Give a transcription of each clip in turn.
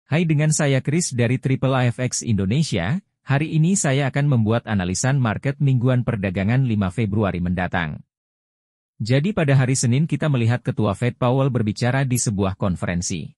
Hai, dengan saya Chris dari Triple AFX Indonesia. Hari ini saya akan membuat analisan market mingguan perdagangan 5 Februari mendatang. Jadi pada hari Senin kita melihat Ketua Fed Powell berbicara di sebuah konferensi.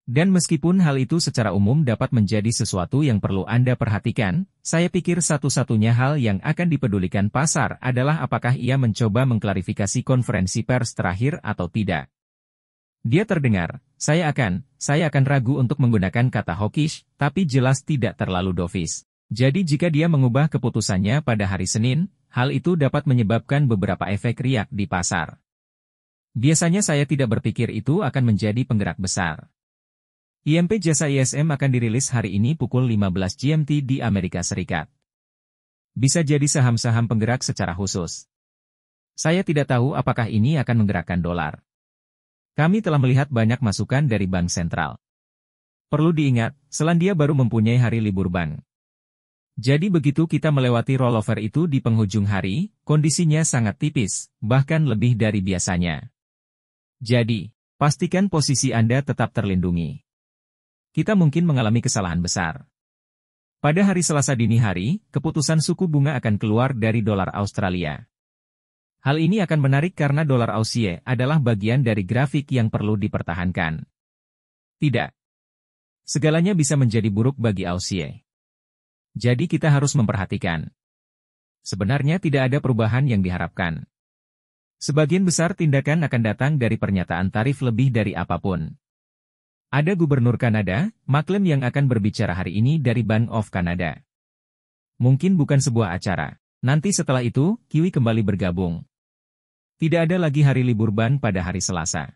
Dan meskipun hal itu secara umum dapat menjadi sesuatu yang perlu Anda perhatikan, saya pikir satu-satunya hal yang akan dipedulikan pasar adalah apakah ia mencoba mengklarifikasi konferensi pers terakhir atau tidak. Dia terdengar, saya akan ragu untuk menggunakan kata hawkish, tapi jelas tidak terlalu dovish. Jadi jika dia mengubah keputusannya pada hari Senin, hal itu dapat menyebabkan beberapa efek riak di pasar. Biasanya saya tidak berpikir itu akan menjadi penggerak besar. IMP jasa ISM akan dirilis hari ini pukul 15 GMT di Amerika Serikat. Bisa jadi saham-saham penggerak secara khusus. Saya tidak tahu apakah ini akan menggerakkan dolar. Kami telah melihat banyak masukan dari bank sentral. Perlu diingat, Selandia baru mempunyai hari libur bank. Jadi begitu kita melewati rollover itu di penghujung hari, kondisinya sangat tipis, bahkan lebih dari biasanya. Jadi, pastikan posisi Anda tetap terlindungi. Kita mungkin mengalami kesalahan besar. Pada hari Selasa dini hari, keputusan suku bunga akan keluar dari dolar Australia. Hal ini akan menarik karena dolar Aussie adalah bagian dari grafik yang perlu dipertahankan. Tidak. Segalanya bisa menjadi buruk bagi Aussie. Jadi kita harus memperhatikan. Sebenarnya tidak ada perubahan yang diharapkan. Sebagian besar tindakan akan datang dari pernyataan tarif lebih dari apapun. Ada Gubernur Kanada, Macklem yang akan berbicara hari ini dari Bank of Canada. Mungkin bukan sebuah acara. Nanti setelah itu, Kiwi kembali bergabung. Tidak ada lagi hari libur bank pada hari Selasa.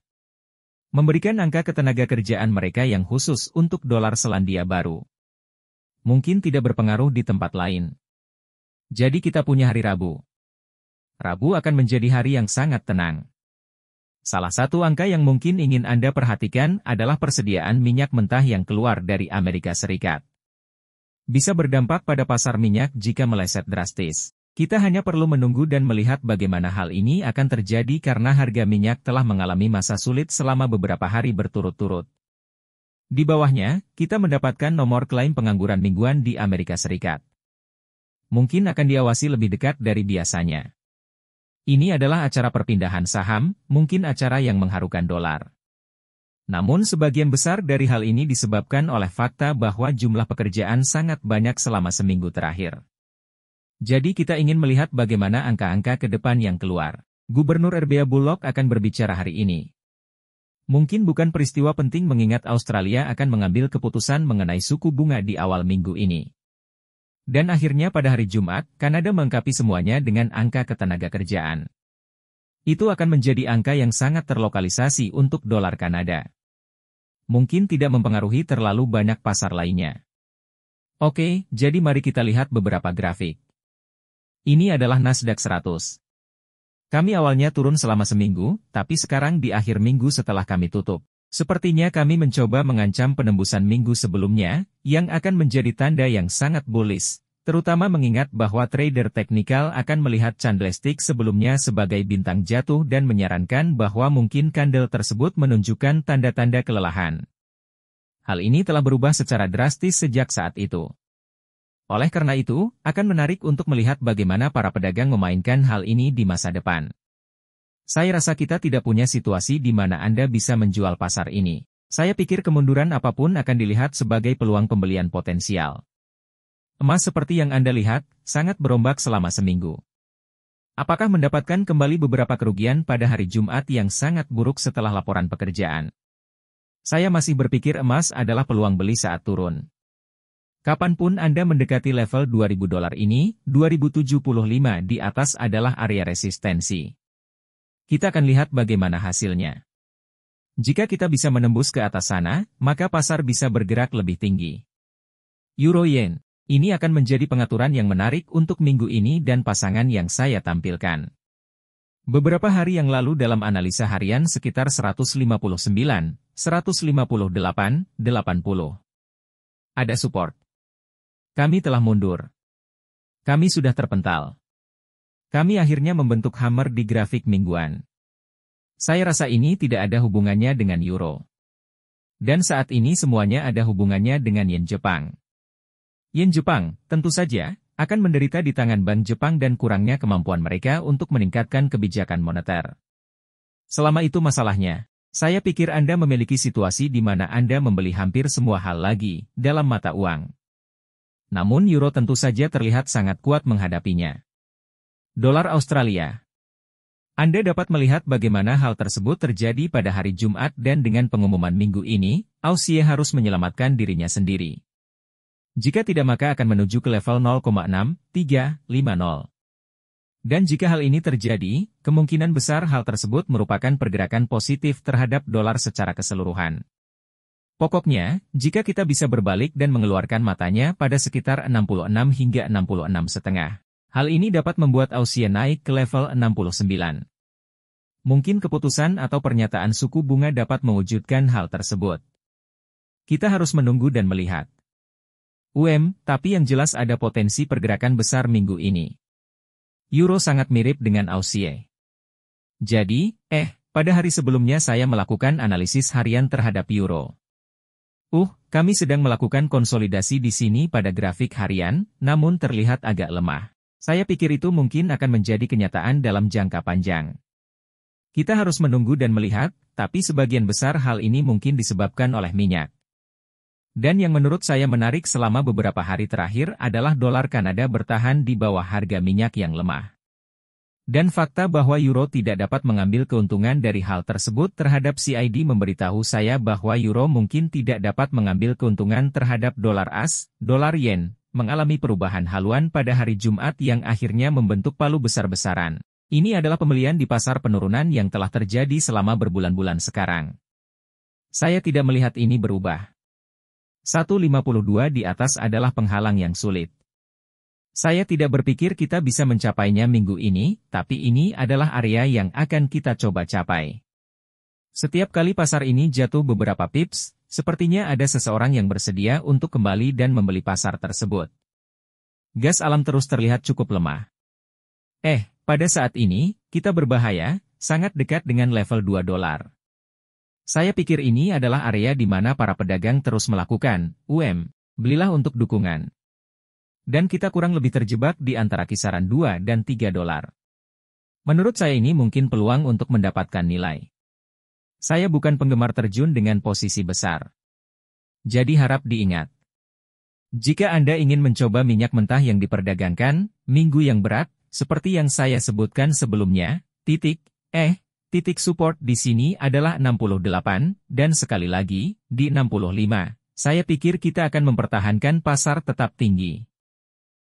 Memberikan angka ketenagakerjaan mereka yang khusus untuk dolar Selandia Baru. Mungkin tidak berpengaruh di tempat lain. Jadi kita punya hari Rabu. Rabu akan menjadi hari yang sangat tenang. Salah satu angka yang mungkin ingin Anda perhatikan adalah persediaan minyak mentah yang keluar dari Amerika Serikat. Bisa berdampak pada pasar minyak jika meleset drastis. Kita hanya perlu menunggu dan melihat bagaimana hal ini akan terjadi karena harga minyak telah mengalami masa sulit selama beberapa hari berturut-turut. Di bawahnya, kita mendapatkan nomor klaim pengangguran mingguan di Amerika Serikat. Mungkin akan diawasi lebih dekat dari biasanya. Ini adalah acara perpindahan saham, mungkin acara yang mengharukan dolar. Namun sebagian besar dari hal ini disebabkan oleh fakta bahwa jumlah pekerjaan sangat banyak selama seminggu terakhir. Jadi kita ingin melihat bagaimana angka-angka ke depan yang keluar. Gubernur RBA Bullock akan berbicara hari ini. Mungkin bukan peristiwa penting mengingat Australia akan mengambil keputusan mengenai suku bunga di awal minggu ini. Dan akhirnya pada hari Jumat, Kanada melengkapi semuanya dengan angka ketenagakerjaan. Itu akan menjadi angka yang sangat terlokalisasi untuk dolar Kanada. Mungkin tidak mempengaruhi terlalu banyak pasar lainnya. Oke, jadi mari kita lihat beberapa grafik. Ini adalah Nasdaq 100. Kami awalnya turun selama seminggu, tapi sekarang di akhir minggu setelah kami tutup. Sepertinya kami mencoba mengancam penembusan minggu sebelumnya, yang akan menjadi tanda yang sangat bullish, terutama mengingat bahwa trader teknikal akan melihat candlestick sebelumnya sebagai bintang jatuh dan menyarankan bahwa mungkin candle tersebut menunjukkan tanda-tanda kelelahan. Hal ini telah berubah secara drastis sejak saat itu. Oleh karena itu, akan menarik untuk melihat bagaimana para pedagang memainkan hal ini di masa depan. Saya rasa kita tidak punya situasi di mana Anda bisa menjual pasar ini. Saya pikir kemunduran apapun akan dilihat sebagai peluang pembelian potensial. Emas seperti yang Anda lihat, sangat berombak selama seminggu. Apakah mendapatkan kembali beberapa kerugian pada hari Jumat yang sangat buruk setelah laporan pekerjaan? Saya masih berpikir emas adalah peluang beli saat turun. Kapanpun Anda mendekati level $2.000 ini, 2075 di atas adalah area resistensi. Kita akan lihat bagaimana hasilnya. Jika kita bisa menembus ke atas sana, maka pasar bisa bergerak lebih tinggi. Euro-Yen, ini akan menjadi pengaturan yang menarik untuk minggu ini dan pasangan yang saya tampilkan. Beberapa hari yang lalu dalam analisa harian sekitar 159, 158, 80. Ada support. Kami telah mundur. Kami sudah terpental. Kami akhirnya membentuk hammer di grafik mingguan. Saya rasa ini tidak ada hubungannya dengan euro. Dan saat ini semuanya ada hubungannya dengan yen Jepang. Yen Jepang, tentu saja, akan menderita di tangan Bank Jepang dan kurangnya kemampuan mereka untuk meningkatkan kebijakan moneter. Selama itu masalahnya, saya pikir Anda memiliki situasi di mana Anda membeli hampir semua hal lagi dalam mata uang. Namun euro tentu saja terlihat sangat kuat menghadapinya. Dolar Australia. Anda dapat melihat bagaimana hal tersebut terjadi pada hari Jumat dan dengan pengumuman minggu ini, Aussie harus menyelamatkan dirinya sendiri. Jika tidak maka akan menuju ke level 0,6350. Dan jika hal ini terjadi, kemungkinan besar hal tersebut merupakan pergerakan positif terhadap dolar secara keseluruhan. Pokoknya, jika kita bisa berbalik dan mengeluarkan matanya pada sekitar 66 hingga 66,5. Hal ini dapat membuat Aussie naik ke level 69. Mungkin keputusan atau pernyataan suku bunga dapat mewujudkan hal tersebut. Kita harus menunggu dan melihat. Tapi yang jelas ada potensi pergerakan besar minggu ini. Euro sangat mirip dengan Aussie. Jadi, pada hari sebelumnya saya melakukan analisis harian terhadap euro. Kami sedang melakukan konsolidasi di sini pada grafik harian, namun terlihat agak lemah. Saya pikir itu mungkin akan menjadi kenyataan dalam jangka panjang. Kita harus menunggu dan melihat, tapi sebagian besar hal ini mungkin disebabkan oleh minyak. Dan yang menurut saya menarik selama beberapa hari terakhir adalah dolar Kanada bertahan di bawah harga minyak yang lemah. Dan fakta bahwa euro tidak dapat mengambil keuntungan dari hal tersebut terhadap CID memberitahu saya bahwa euro mungkin tidak dapat mengambil keuntungan terhadap dolar AS, dolar yen, mengalami perubahan haluan pada hari Jumat yang akhirnya membentuk palu besar-besaran. Ini adalah pembelian di pasar penurunan yang telah terjadi selama berbulan-bulan sekarang. Saya tidak melihat ini berubah. 1,52 di atas adalah penghalang yang sulit. Saya tidak berpikir kita bisa mencapainya minggu ini, tapi ini adalah area yang akan kita coba capai. Setiap kali pasar ini jatuh beberapa pips, sepertinya ada seseorang yang bersedia untuk kembali dan membeli pasar tersebut. Gas alam terus terlihat cukup lemah. Pada saat ini, kita berbahaya, sangat dekat dengan level 2 dolar. Saya pikir ini adalah area di mana para pedagang terus melakukan, belilah untuk dukungan. Dan kita kurang lebih terjebak di antara kisaran 2 dan 3 dolar. Menurut saya ini mungkin peluang untuk mendapatkan nilai. Saya bukan penggemar terjun dengan posisi besar. Jadi harap diingat. Jika Anda ingin mencoba minyak mentah yang diperdagangkan, minggu yang berat, seperti yang saya sebutkan sebelumnya, titik support di sini adalah 68, dan sekali lagi, di 65. Saya pikir kita akan mempertahankan pasar tetap tinggi.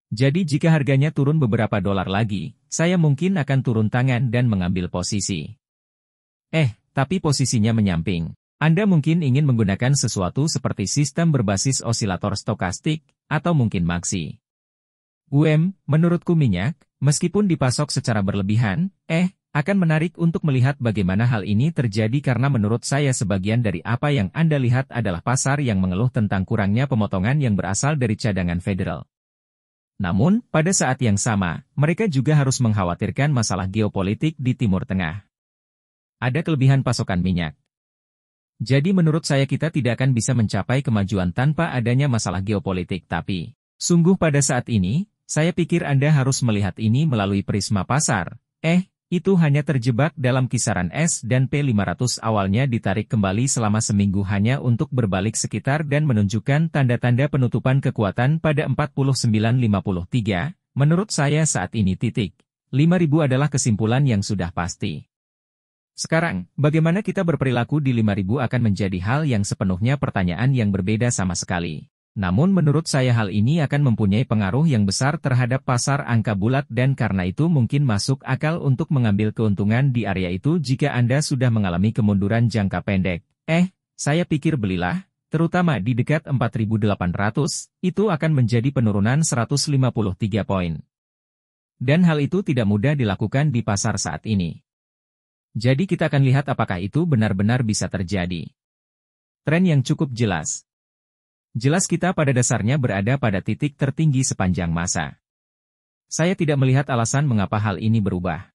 Jadi jika harganya turun beberapa dolar lagi, saya mungkin akan turun tangan dan mengambil posisi. Tapi posisinya menyamping. Anda mungkin ingin menggunakan sesuatu seperti sistem berbasis osilator stokastik, atau mungkin maksi. Menurutku minyak, meskipun dipasok secara berlebihan, akan menarik untuk melihat bagaimana hal ini terjadi karena menurut saya sebagian dari apa yang Anda lihat adalah pasar yang mengeluh tentang kurangnya pemotongan yang berasal dari cadangan federal. Namun, pada saat yang sama, mereka juga harus mengkhawatirkan masalah geopolitik di Timur Tengah. Ada kelebihan pasokan minyak. Jadi menurut saya kita tidak akan bisa mencapai kemajuan tanpa adanya masalah geopolitik tapi, sungguh pada saat ini, saya pikir Anda harus melihat ini melalui prisma pasar. Itu hanya terjebak dalam kisaran S&P 500 awalnya ditarik kembali selama seminggu hanya untuk berbalik sekitar dan menunjukkan tanda-tanda penutupan kekuatan pada 49.53, menurut saya saat ini 5.000 adalah kesimpulan yang sudah pasti. Sekarang, bagaimana kita berperilaku di 5.000 akan menjadi hal yang sepenuhnya pertanyaan yang berbeda sama sekali. Namun menurut saya hal ini akan mempunyai pengaruh yang besar terhadap pasar angka bulat dan karena itu mungkin masuk akal untuk mengambil keuntungan di area itu jika Anda sudah mengalami kemunduran jangka pendek. Saya pikir belilah, terutama di dekat 4.800, itu akan menjadi penurunan 153 poin. Dan hal itu tidak mudah dilakukan di pasar saat ini. Jadi kita akan lihat apakah itu benar-benar bisa terjadi. Tren yang cukup jelas. Jelas kita pada dasarnya berada pada titik tertinggi sepanjang masa. Saya tidak melihat alasan mengapa hal ini berubah.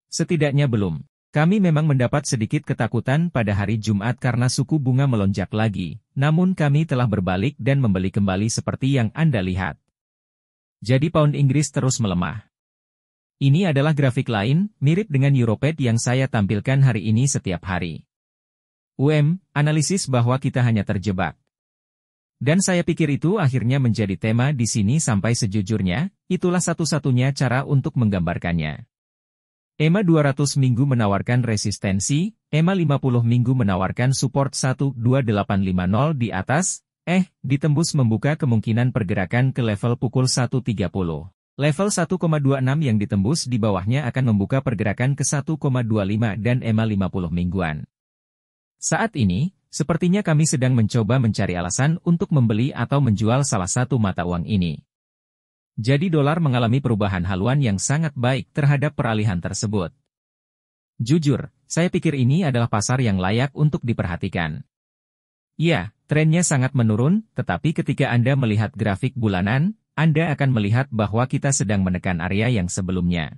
Setidaknya belum. Kami memang mendapat sedikit ketakutan pada hari Jumat karena suku bunga melonjak lagi, namun kami telah berbalik dan membeli kembali seperti yang Anda lihat. Jadi pound Inggris terus melemah. Ini adalah grafik lain, mirip dengan Europed yang saya tampilkan hari ini setiap hari. Analisis bahwa kita hanya terjebak. Dan saya pikir itu akhirnya menjadi tema di sini sampai sejujurnya, itulah satu-satunya cara untuk menggambarkannya. EMA 200 minggu menawarkan resistensi, EMA 50 minggu menawarkan support 12850 di atas, ditembus membuka kemungkinan pergerakan ke level pukul 1.30. Level 1,26 yang ditembus di bawahnya akan membuka pergerakan ke 1,25 dan EMA 50 mingguan. Saat ini, sepertinya kami sedang mencoba mencari alasan untuk membeli atau menjual salah satu mata uang ini. Jadi dolar mengalami perubahan haluan yang sangat baik terhadap peralihan tersebut. Jujur, saya pikir ini adalah pasar yang layak untuk diperhatikan. Ya, trennya sangat menurun, tetapi ketika Anda melihat grafik bulanan, Anda akan melihat bahwa kita sedang menekan area yang sebelumnya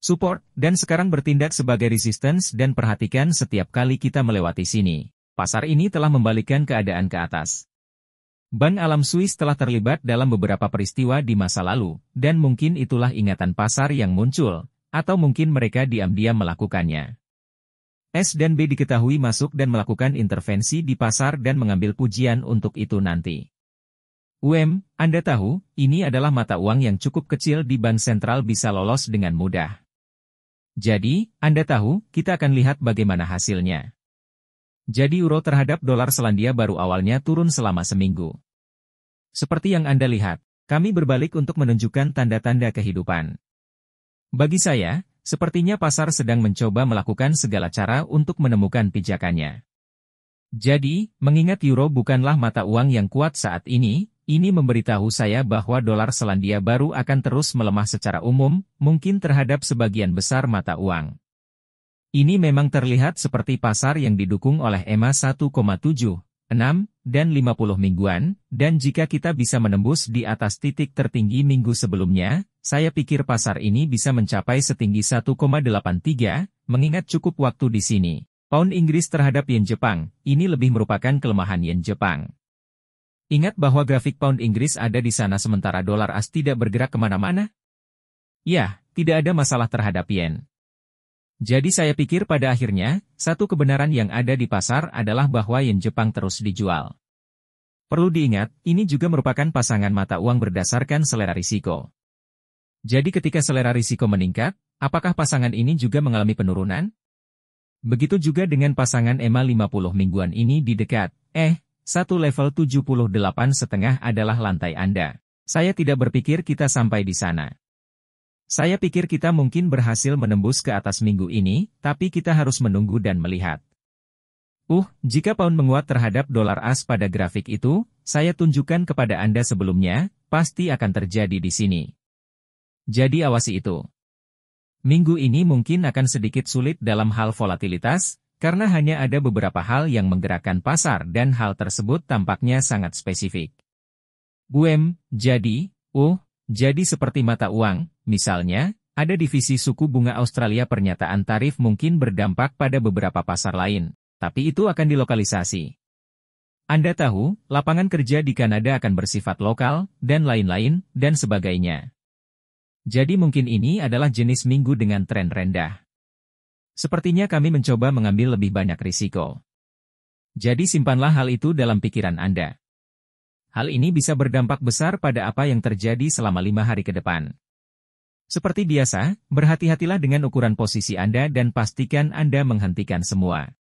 support, dan sekarang bertindak sebagai resistance dan perhatikan setiap kali kita melewati sini. Pasar ini telah membalikkan keadaan ke atas. Bank Alam Swiss telah terlibat dalam beberapa peristiwa di masa lalu, dan mungkin itulah ingatan pasar yang muncul, atau mungkin mereka diam-diam melakukannya. S dan B diketahui masuk dan melakukan intervensi di pasar dan mengambil pujian untuk itu nanti. Anda tahu, ini adalah mata uang yang cukup kecil di bank sentral bisa lolos dengan mudah. Jadi, Anda tahu, kita akan lihat bagaimana hasilnya. Jadi euro terhadap dolar Selandia Baru awalnya turun selama seminggu. Seperti yang Anda lihat, kami berbalik untuk menunjukkan tanda-tanda kehidupan. Bagi saya, sepertinya pasar sedang mencoba melakukan segala cara untuk menemukan pijakannya. Jadi, mengingat euro bukanlah mata uang yang kuat saat ini memberitahu saya bahwa dolar Selandia Baru akan terus melemah secara umum, mungkin terhadap sebagian besar mata uang. Ini memang terlihat seperti pasar yang didukung oleh EMA 1,76 dan 50 mingguan, dan jika kita bisa menembus di atas titik tertinggi minggu sebelumnya, saya pikir pasar ini bisa mencapai setinggi 1,83, mengingat cukup waktu di sini. Pound Inggris terhadap yen Jepang, ini lebih merupakan kelemahan yen Jepang. Ingat bahwa grafik pound Inggris ada di sana sementara dolar AS tidak bergerak kemana-mana? Ya, tidak ada masalah terhadap yen. Jadi saya pikir pada akhirnya, satu kebenaran yang ada di pasar adalah bahwa yen Jepang terus dijual. Perlu diingat, ini juga merupakan pasangan mata uang berdasarkan selera risiko. Jadi ketika selera risiko meningkat, apakah pasangan ini juga mengalami penurunan? Begitu juga dengan pasangan EMA 50 mingguan ini di dekat, satu level 78,5 adalah lantai Anda. Saya tidak berpikir kita sampai di sana. Saya pikir kita mungkin berhasil menembus ke atas minggu ini, tapi kita harus menunggu dan melihat. Jika pound menguat terhadap dolar AS pada grafik itu, saya tunjukkan kepada Anda sebelumnya, pasti akan terjadi di sini. Jadi awasi itu. Minggu ini mungkin akan sedikit sulit dalam hal volatilitas, karena hanya ada beberapa hal yang menggerakkan pasar dan hal tersebut tampaknya sangat spesifik. Jadi seperti mata uang, misalnya, ada divisi suku bunga Australia pernyataan tarif mungkin berdampak pada beberapa pasar lain, tapi itu akan dilokalisasi. Anda tahu, lapangan kerja di Kanada akan bersifat lokal, dan lain-lain, dan sebagainya. Jadi mungkin ini adalah jenis minggu dengan tren rendah. Sepertinya kami mencoba mengambil lebih banyak risiko. Jadi simpanlah hal itu dalam pikiran Anda. Hal ini bisa berdampak besar pada apa yang terjadi selama 5 hari ke depan. Seperti biasa, berhati-hatilah dengan ukuran posisi Anda dan pastikan Anda menghentikan semua.